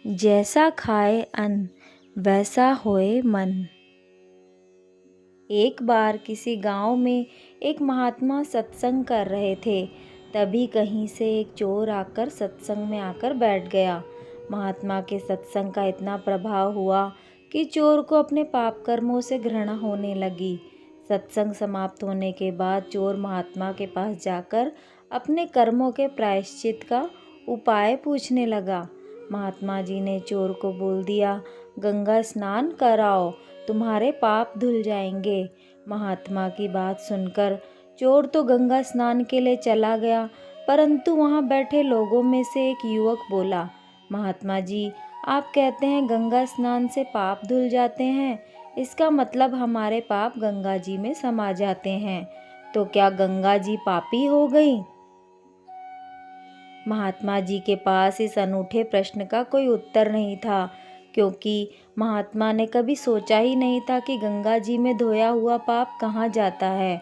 जैसा खाए अन्न वैसा होए मन। एक बार किसी गांव में एक महात्मा सत्संग कर रहे थे। तभी कहीं से एक चोर आकर सत्संग में आकर बैठ गया। महात्मा के सत्संग का इतना प्रभाव हुआ कि चोर को अपने पाप कर्मों से घृणा होने लगी। सत्संग समाप्त होने के बाद चोर महात्मा के पास जाकर अपने कर्मों के प्रायश्चित का उपाय पूछने लगा। महात्मा जी ने चोर को बोल दिया, गंगा स्नान कराओ, तुम्हारे पाप धुल जाएंगे। महात्मा की बात सुनकर चोर तो गंगा स्नान के लिए चला गया, परंतु वहां बैठे लोगों में से एक युवक बोला, महात्मा जी, आप कहते हैं गंगा स्नान से पाप धुल जाते हैं, इसका मतलब हमारे पाप गंगा जी में समा जाते हैं, तो क्या गंगा जी पापी हो गई? महात्मा जी के पास इस अनूठे प्रश्न का कोई उत्तर नहीं था, क्योंकि महात्मा ने कभी सोचा ही नहीं था कि गंगा जी में धोया हुआ पाप कहाँ जाता है।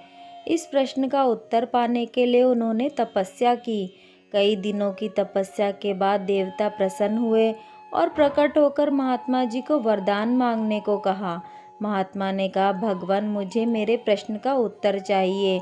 इस प्रश्न का उत्तर पाने के लिए उन्होंने तपस्या की। कई दिनों की तपस्या के बाद देवता प्रसन्न हुए और प्रकट होकर महात्मा जी को वरदान मांगने को कहा। महात्मा ने कहा, भगवान, मुझे मेरे प्रश्न का उत्तर चाहिए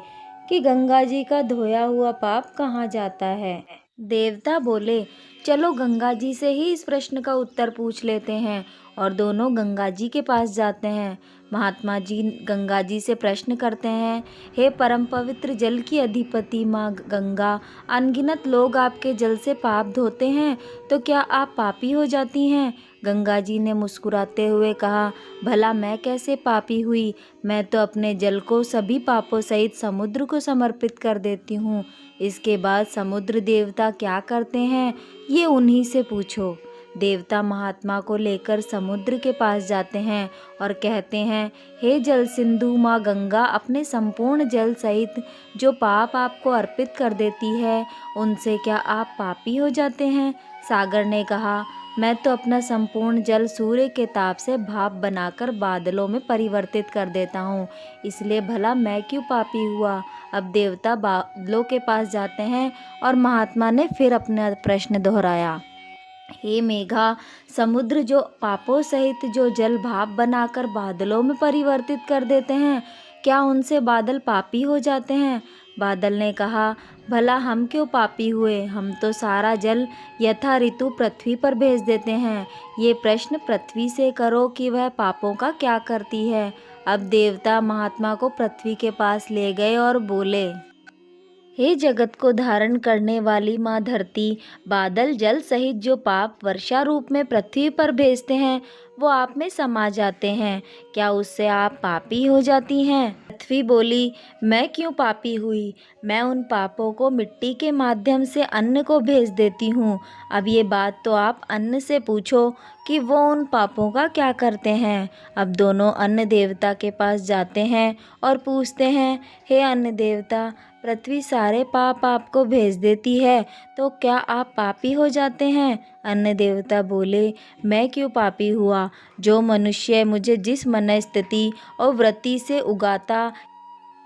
कि गंगा जी का धोया हुआ पाप कहाँ जाता है। देवता बोले, चलो गंगा जी से ही इस प्रश्न का उत्तर पूछ लेते हैं, और दोनों गंगा जी के पास जाते हैं। महात्मा जी गंगा जी से प्रश्न करते हैं, हे परम पवित्र जल की अधिपति माँ गंगा, अनगिनत लोग आपके जल से पाप धोते हैं, तो क्या आप पापी हो जाती हैं? गंगा जी ने मुस्कुराते हुए कहा, भला मैं कैसे पापी हुई? मैं तो अपने जल को सभी पापों सहित समुद्र को समर्पित कर देती हूँ। इसके बाद समुद्र देवता क्या करते हैं, ये उन्हीं से पूछो। देवता महात्मा को लेकर समुद्र के पास जाते हैं और कहते हैं, हे जल सिंधु माँ गंगा, अपने संपूर्ण जल सहित जो पाप आपको अर्पित कर देती है, उनसे क्या आप पापी हो जाते हैं? सागर ने कहा, मैं तो अपना संपूर्ण जल सूर्य के ताप से भाप बनाकर बादलों में परिवर्तित कर देता हूँ, इसलिए भला मैं क्यों पापी हुआ? अब देवता बादलों के पास जाते हैं और महात्मा ने फिर अपना प्रश्न दोहराया, हे मेघा, समुद्र जो पापों सहित जो जल भाप बनाकर बादलों में परिवर्तित कर देते हैं, क्या उनसे बादल पापी हो जाते हैं? बादल ने कहा, भला हम क्यों पापी हुए? हम तो सारा जल यथा ऋतु पृथ्वी पर भेज देते हैं। ये प्रश्न पृथ्वी से करो कि वह पापों का क्या करती है। अब देवता महात्मा को पृथ्वी के पास ले गए और बोले, हे जगत को धारण करने वाली माँ धरती, बादल जल सहित जो पाप वर्षा रूप में पृथ्वी पर भेजते हैं, वो आप में समा जाते हैं, क्या उससे आप पापी हो जाती हैं? पृथ्वी बोली, मैं क्यों पापी हुई? मैं उन पापों को मिट्टी के माध्यम से अन्न को भेज देती हूँ। अब ये बात तो आप अन्न से पूछो कि वो उन पापों का क्या करते हैं। अब दोनों अन्न देवता के पास जाते हैं और पूछते हैं, हे अन्न देवता, पृथ्वी सारे पाप आपको भेज देती है, तो क्या आप पापी हो जाते हैं? अन्न देवता बोले, मैं क्यों पापी हुआ? जो मनुष्य मुझे जिस मन स्थिति और वृत्ति से उगाता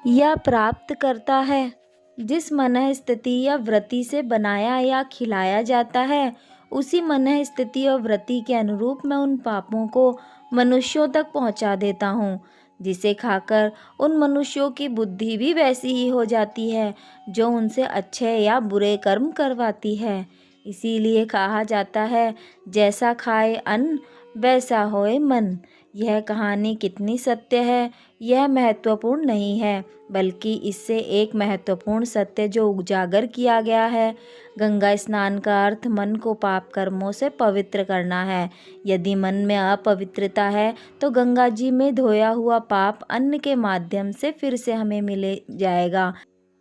या प्राप्त करता है, जिस मन स्थिति या वृत्ति से बनाया या खिलाया जाता है, उसी मन स्थिति और वृत्ति के अनुरूप मैं उन पापों को मनुष्यों तक पहुंचा देता हूँ, जिसे खाकर उन मनुष्यों की बुद्धि भी वैसी ही हो जाती है जो उनसे अच्छे या बुरे कर्म करवाती है। इसीलिए कहा जाता है, जैसा खाए अन्न वैसा होए मन। यह कहानी कितनी सत्य है, यह महत्वपूर्ण नहीं है, बल्कि इससे एक महत्वपूर्ण सत्य जो उजागर किया गया है, गंगा स्नान का अर्थ मन को पाप कर्मों से पवित्र करना है। यदि मन में अपवित्रता है तो गंगा जी में धोया हुआ पाप अन्न के माध्यम से फिर से हमें मिले जाएगा।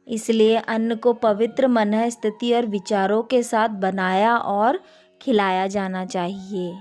इसलिए अन्न को पवित्र मन स्थिति और विचारों के साथ बनाया और खिलाया जाना चाहिए।